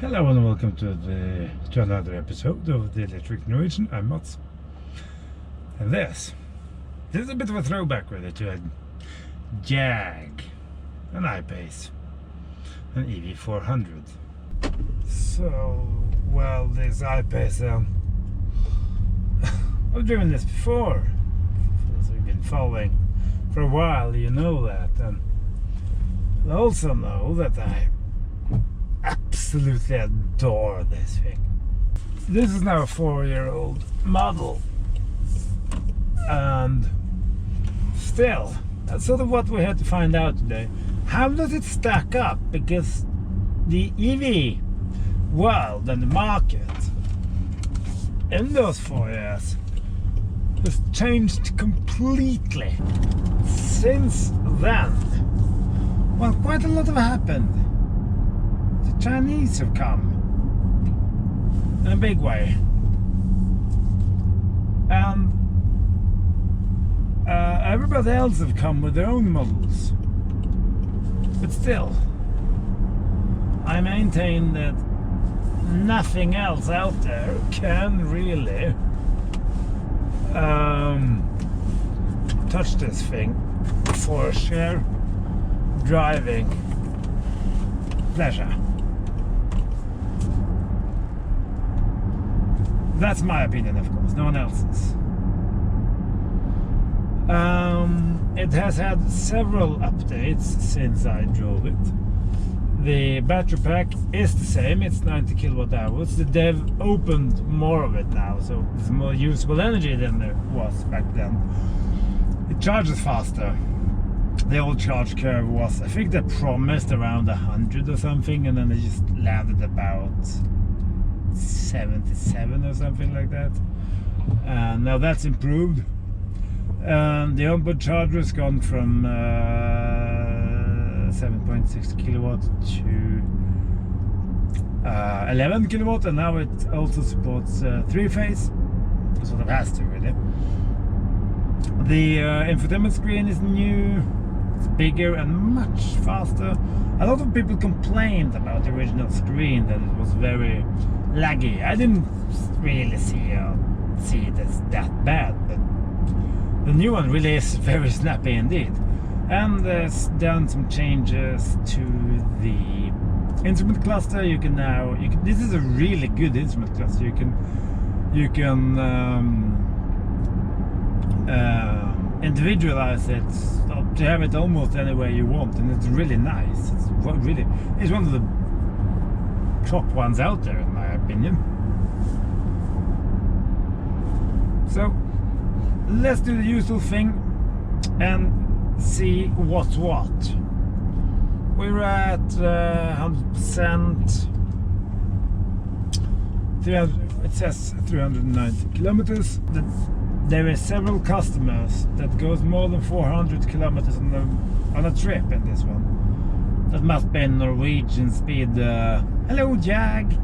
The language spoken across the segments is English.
Hello and welcome to another episode of the Electric Norwegian. I'm Mats. And this is a bit of a throwback really to a Jag, an I-Pace, an EV400. So, well, this I-Pace, I've driven this before. So you've been following for a while, you know that. And I also know that I absolutely adore this thing. This is now a 4-year-old model, and still, that's sort of what we had to find out today. How does it stack up? Because the EV world and the market in those 4 years has changed completely. Since then, well, quite a lot have happened. Chinese have come in a big way, and everybody else have come with their own models, but still I maintain that nothing else out there can really touch this thing for sheer driving pleasure. That's my opinion, of course, no one else's. It has had several updates since I drove it. The battery pack is the same, it's 90 kilowatt hours. The dev opened more of it now, so there's more usable energy than there was back then. It charges faster. The old charge curve was, I think they promised around 100 or something, and then they just landed about 77 or something like that. And now that's improved. The onboard charger has gone from 7.6 kilowatt to 11 kilowatt, and now it also supports 3-phase. Sort of has to, really. The infotainment screen is new. It's bigger and much faster. A lot of people complained about the original screen, that it was very laggy. I didn't really see it as that bad, but the new one really is very snappy indeed. And there's done some changes to the instrument cluster. This is a really good instrument cluster. You can individualize it to have it almost any way you want, and it's really nice. It's one of the top ones out there, in my opinion. So let's do the usual thing and see what's what. We're at 100%. It says 390 kilometers. There are several customers that goes more than 400 kilometers on a trip in this one. That must be Norwegian speed. Hello, Jag.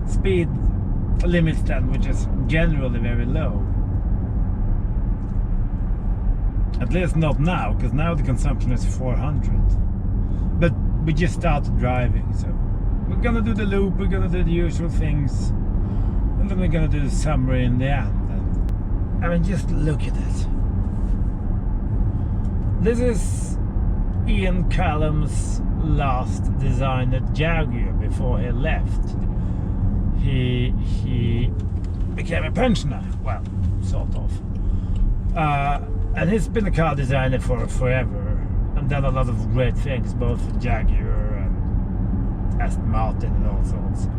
Speed limit then, which is generally very low. At least not now, because now the consumption is 400. But we just started driving, so we're gonna do the loop. We're gonna do the usual things, and then we're gonna do the summary in the end. I mean, just look at it. This is Ian Callum's last design at Jaguar before he left. He became a pensioner, well, sort of. And he's been a car designer for forever, and done a lot of great things, both for Jaguar and Aston Martin and all sorts.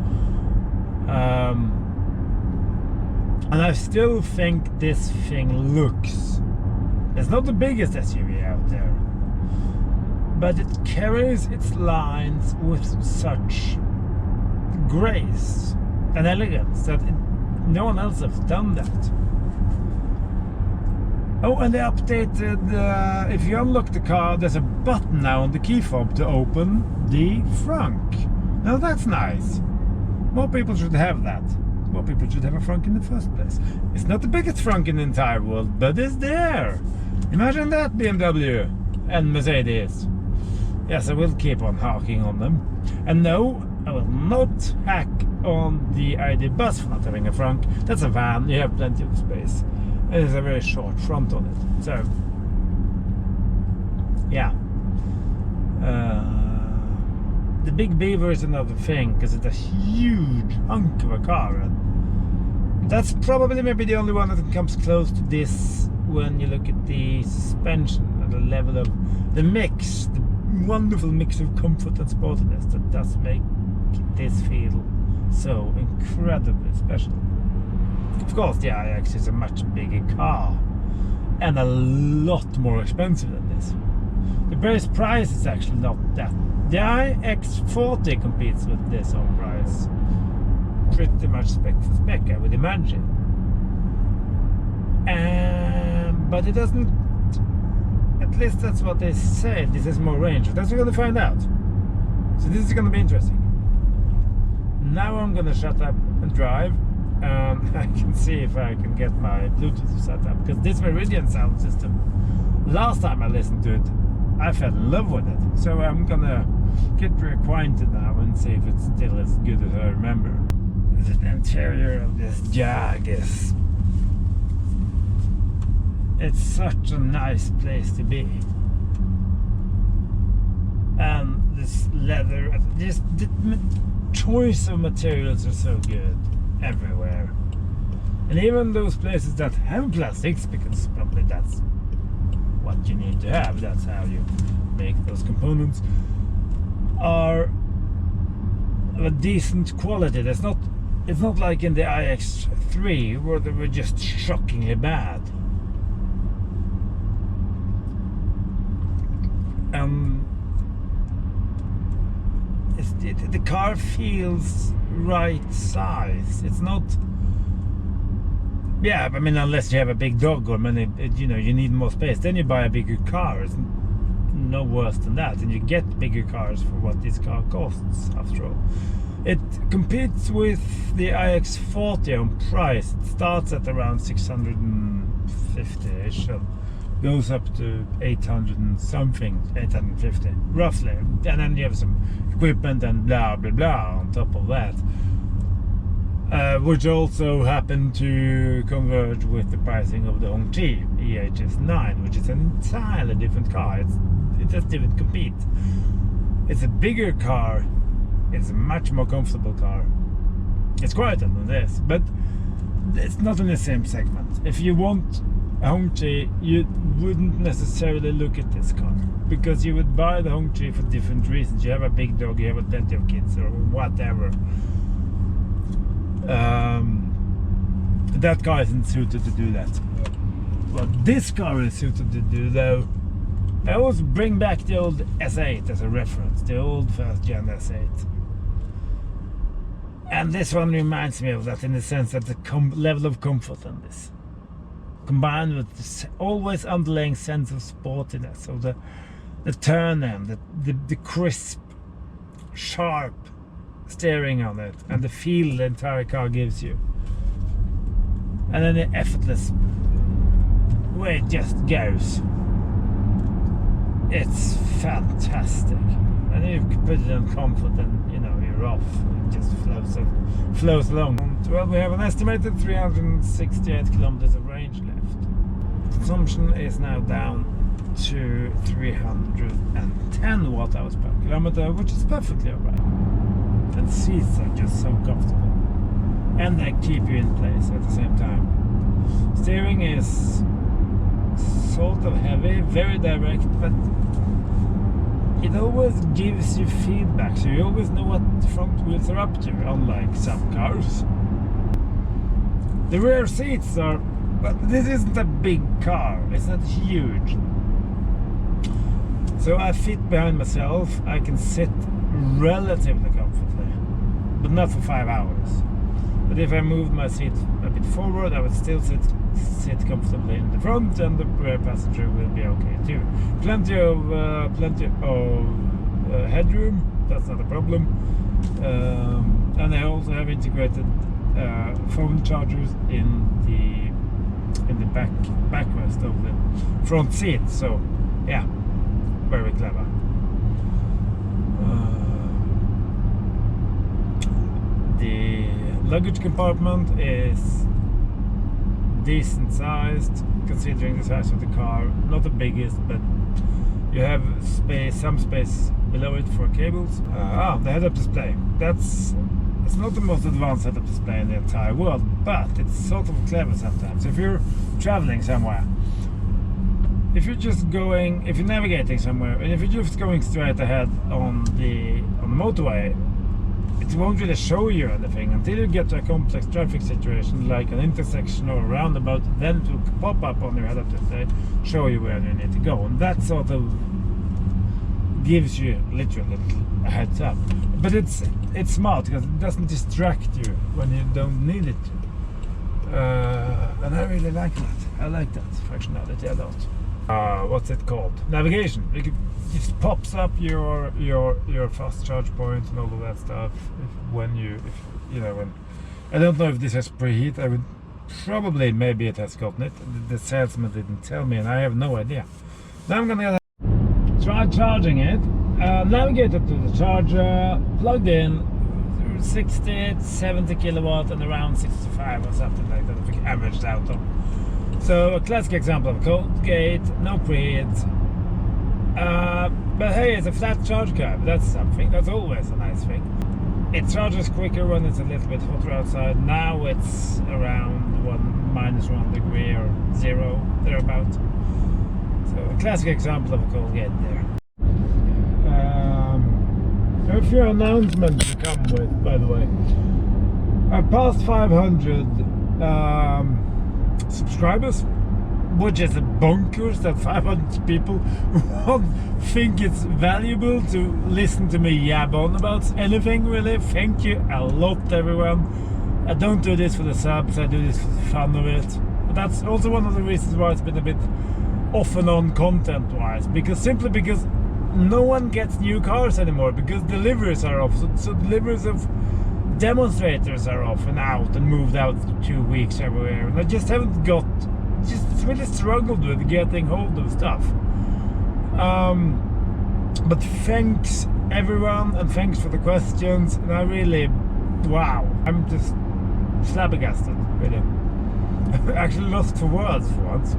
And I still think this thing looks... It's not the biggest SUV out there, but it carries its lines with such grace and elegance that no one else has done that. Oh, and they updated, if you unlock the car, there's a button now on the key fob to open the frunk. Now that's nice. More people should have that. More people should have a frunk in the first place. It's not the biggest frunk in the entire world, but it's there. Imagine that, BMW and Mercedes. Yes, I will keep on harking on them. And no, I will not hack on the ID bus for not having a front. That's a van, you have plenty of space. It is a very short front on it. So, yeah. The Big Beaver is another thing, because it's a huge hunk of a car. And that's probably maybe the only one that comes close to this when you look at the suspension and the level of the mix, the wonderful mix of comfort and sportiness that does make this feel so incredibly special. Of course, the iX is a much bigger car and a lot more expensive than this. The base price is actually not that. The iX40 competes with this on price pretty much spec for spec, I would imagine. But it doesn't, at least that's what they say, this is more range. That's what we're going to find out. So this is going to be interesting. Now I'm going to shut up and drive. I can see if I can get my Bluetooth set up, because this Meridian sound system, last time I listened to it, I fell in love with it. So I'm going to get reacquainted now and see if it's still as good as I remember. The interior of this Jag is... it's such a nice place to be. And this leather, just the choice of materials are so good everywhere. And even those places that have plastics, because probably that's what you need to have, that's how you make those components, are a decent quality. It's not like in the iX3 where they were just shockingly bad. The car feels right size. It's not, yeah, I mean, unless you have a big dog or many, you know, you need more space, then you buy a bigger car. It's no worse than that, and you get bigger cars for what this car costs after all. It competes with the iX40 on price. It starts at around 650-ish, and goes up to 800 and something, 850 roughly, and then you have some equipment and blah blah blah on top of that, which also happened to converge with the pricing of the Hongqi EHS9, which is an entirely different car. It just didn't compete. It's a bigger car, it's a much more comfortable car, it's quieter than this, but it's not in the same segment. If you want a Hongqi, you wouldn't necessarily look at this car, because you would buy the Hongqi for different reasons. You have a big dog, you have plenty of kids, or whatever. That car isn't suited to do that. What this car is suited to do, though, I always bring back the old S8 as a reference, the old first gen S8. And this one reminds me of that, in the sense that the level of comfort in this, combined with this always underlying sense of sportiness, of the turn end, the crisp, sharp steering on it, and the feel the entire car gives you, and then the effortless way it just goes. It's fantastic. And then you can put it on comfort, and you know, you're off. It just flows along. Well, we have an estimated 368 kilometers of range left. Consumption is now down to 310 watt-hours per kilometer, which is perfectly alright. And seats are just so comfortable, and they keep you in place at the same time. Steering is sort of heavy, very direct, but it always gives you feedback, so you always know what the front wheels are up to, unlike some cars. The rear seats are, but this isn't a big car, it's not huge. So I fit behind myself, I can sit relatively comfortably, but not for 5 hours. But if I moved my seat a bit forward, I would still sit comfortably in the front, and the rear passenger will be okay too. Plenty of headroom, that's not a problem. And I also have integrated phone chargers in the backrest of the front seat. So yeah, very clever. luggage compartment is decent sized considering the size of the car. Not the biggest, but you have some space below it for cables. The head-up display. It's not the most advanced head-up display in the entire world, but it's sort of clever sometimes. If you're traveling somewhere, if you're navigating somewhere, and if you're just going straight ahead on the motorway, it won't really show you anything until you get to a complex traffic situation like an intersection or a roundabout. Then it will pop up on your head-up display, show you where you need to go, and that sort of gives you literally a heads up. But it's smart because it doesn't distract you when you don't need it to. And I really like that. I like that functionality a lot. What's it called? Navigation. It just pops up your fast charge points and all of that stuff. When I don't know if this has preheat. I would probably, maybe it has gotten it. The salesman didn't tell me, and I have no idea. Now I'm gonna try charging it. Navigated to the charger, plugged in 60, 70 kilowatt and around 65 or something like that, if averaged out on. So a classic example of a cold gate, no preheat. But hey, it's a flat charge curve. That's something. That's always a nice thing. It charges quicker when it's a little bit hotter outside. Now it's around -1 degree or 0 thereabout. So a classic example of a cold gate there. A few announcements to come with, by the way. I've passed 500 subscribers, which is bonkers that 500 people think it's valuable to listen to me yab on about anything, really. Thank you a lot, everyone. I don't do this for the subs, I do this for the fun of it. But that's also one of the reasons why it's been a bit off and on content-wise, simply because no one gets new cars anymore, because deliveries are off. So deliveries of demonstrators are off and out and moved out 2 weeks everywhere, and I just haven't just really struggled with getting hold of stuff. But thanks everyone, and thanks for the questions, and I really, wow, I'm just flabbergasted, really. Actually lost for words for once.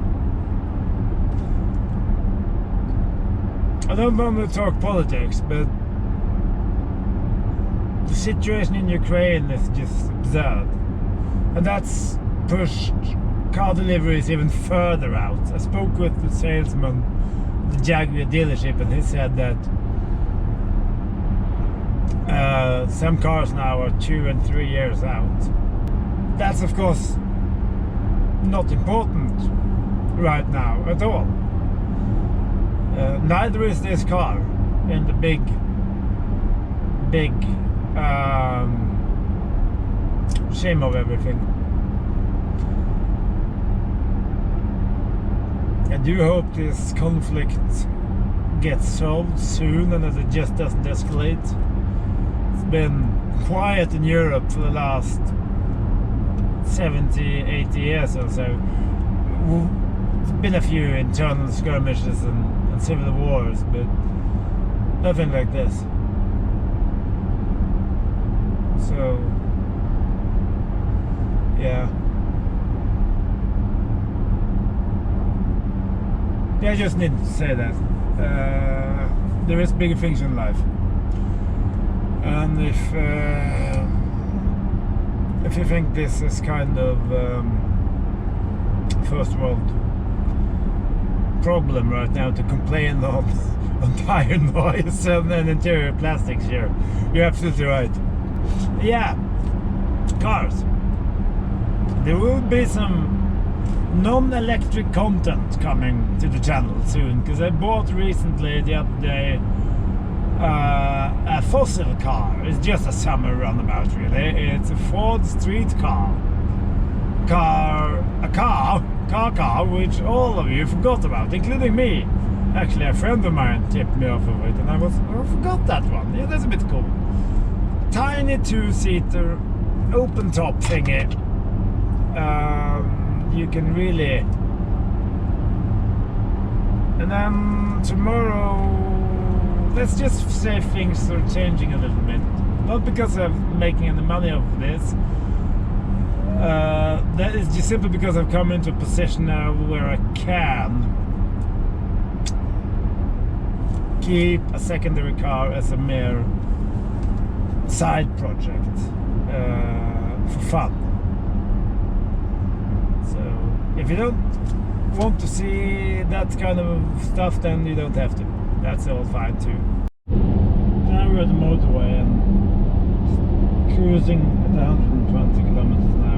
I don't want to talk politics, but the situation in Ukraine is just absurd, and that's pushed car deliveries even further out. I spoke with the salesman at the Jaguar dealership, and he said that some cars now are 2 and 3 years out. That's of course not important right now at all. Neither is this car in the big shame of everything. I do hope this conflict gets solved soon and that it just doesn't escalate. It's been quiet in Europe for the last 70, 80 years or so. There's been a few internal skirmishes and civil wars, but nothing like this. So yeah, I just need to say that there is bigger things in life, and if you think this is kind of first world problem right now to complain on tire noise and interior plastics here, you're absolutely right. Yeah, cars. There will be some non-electric content coming to the channel soon, because I bought recently the other day a fossil car. It's just a summer runabout, really. It's a Ford street car, which all of you forgot about, including me. Actually, a friend of mine tipped me off of it, and I forgot that one. Yeah, that's a bit cool. Tiny 2-seater, open top thingy. You can really. And then tomorrow, let's just say things are changing a little bit. Not because I'm making any money off this, That is just simply because I've come into a position now where I can keep a secondary car as a mere side project for fun. So if you don't want to see that kind of stuff, then you don't have to. That's all fine too. Now we're at the motorway and cruising at 120 kilometers an hour.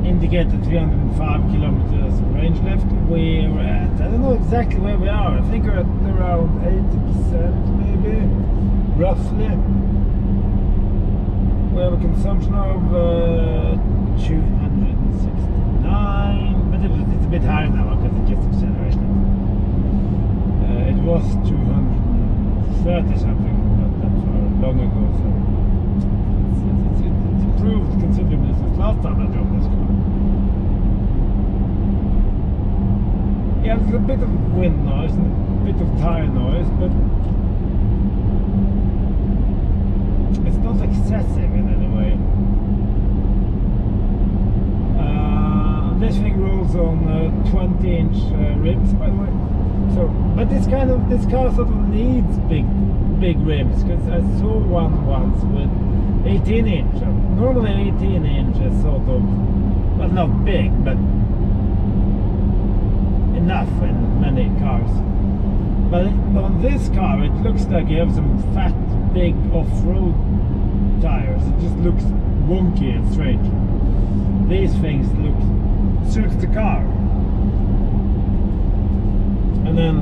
Indicated 305 kilometers range left. We're at, I don't know exactly where we are. I think we're at around 80% maybe, roughly. We have a consumption of 269, but it's a bit higher now because it just accelerated. It was 230 something, but that was long ago, so it's improved considerably since last time I drove this car. Yeah, there's a bit of wind noise and a bit of tire noise, but it's not excessive in any way. This thing rolls on 20-inch rims, by the way. So, but this car sort of needs big rims, because I saw one once with 18-inch. Normally 18-inch is sort of, well, not big, but enough in many cars. But on this car, it looks like you have some fat, big off-road tires. It just looks wonky and strange. These things suits the car. And then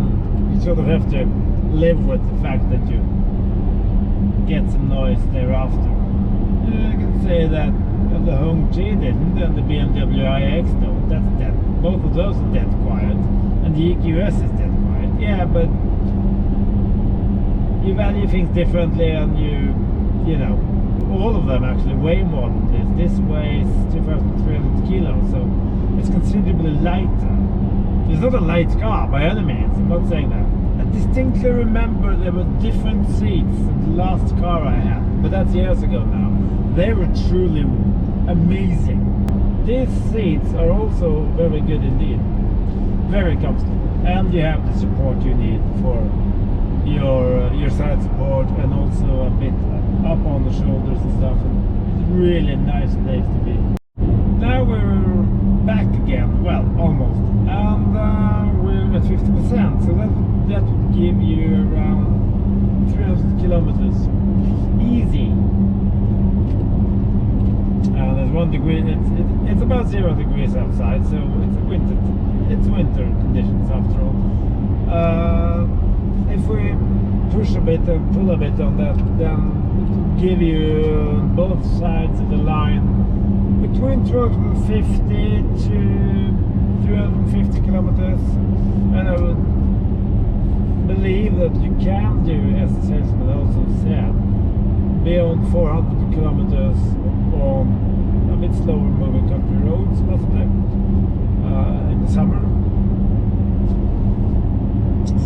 you sort of have to live with the fact that you get some noise thereafter. I can say that the Home G didn't, and the BMW iX don't. That's dead. Both of those are dead quiet, and the EQS is dead quiet. Yeah, but you value things differently, and you know, all of them actually weigh more than this. This weighs 2,300 kilos, so it's considerably lighter. It's not a light car by any means, I'm not saying that. I distinctly remember there were different seats in the last car I had, but that's years ago now. They were truly amazing. These seats are also very good indeed. Very comfortable. And you have the support you need for your side support, and also a bit up on the shoulders and stuff. And it's a really nice place to be. Now we're back again, well, almost, and we're at 50%, so that would give you around 300 kilometers easy. And at 1 degree, it's about 0 degrees outside, so it's winter conditions after all. If we push a bit and pull a bit on that, then it will give you on both sides of the line between 250 to 350 kilometers, and I would believe that you can do, as the salesman also said, beyond 400 kilometers on a bit slower moving country roads, possibly in the summer.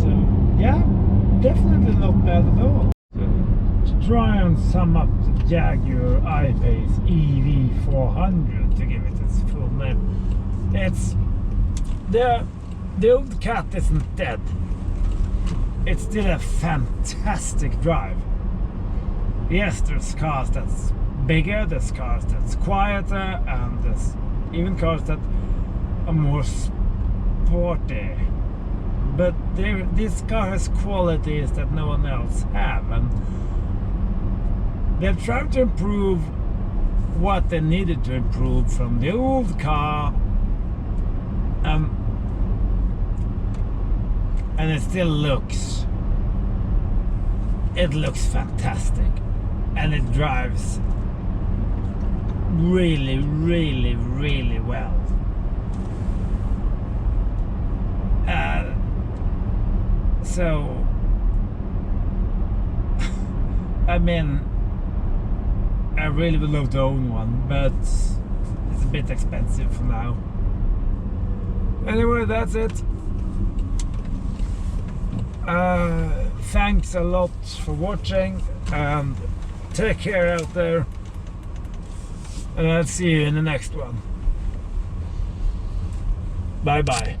So yeah, definitely not bad at all. To try and sum up the Jaguar I-Pace EV400, to give it its full name, it's the old cat isn't dead. It's still a fantastic drive. Yes, there's cars that's bigger, there's cars that's quieter, and there's even cars that are more sporty. But this car has qualities that no one else have, and they've tried to improve what they needed to improve from the old car, and it still looks fantastic, and it drives really, really, really well. So I mean, I really would love to own one, but it's a bit expensive for now. Anyway, that's it. Thanks a lot for watching, and take care out there. And I'll see you in the next one. Bye bye.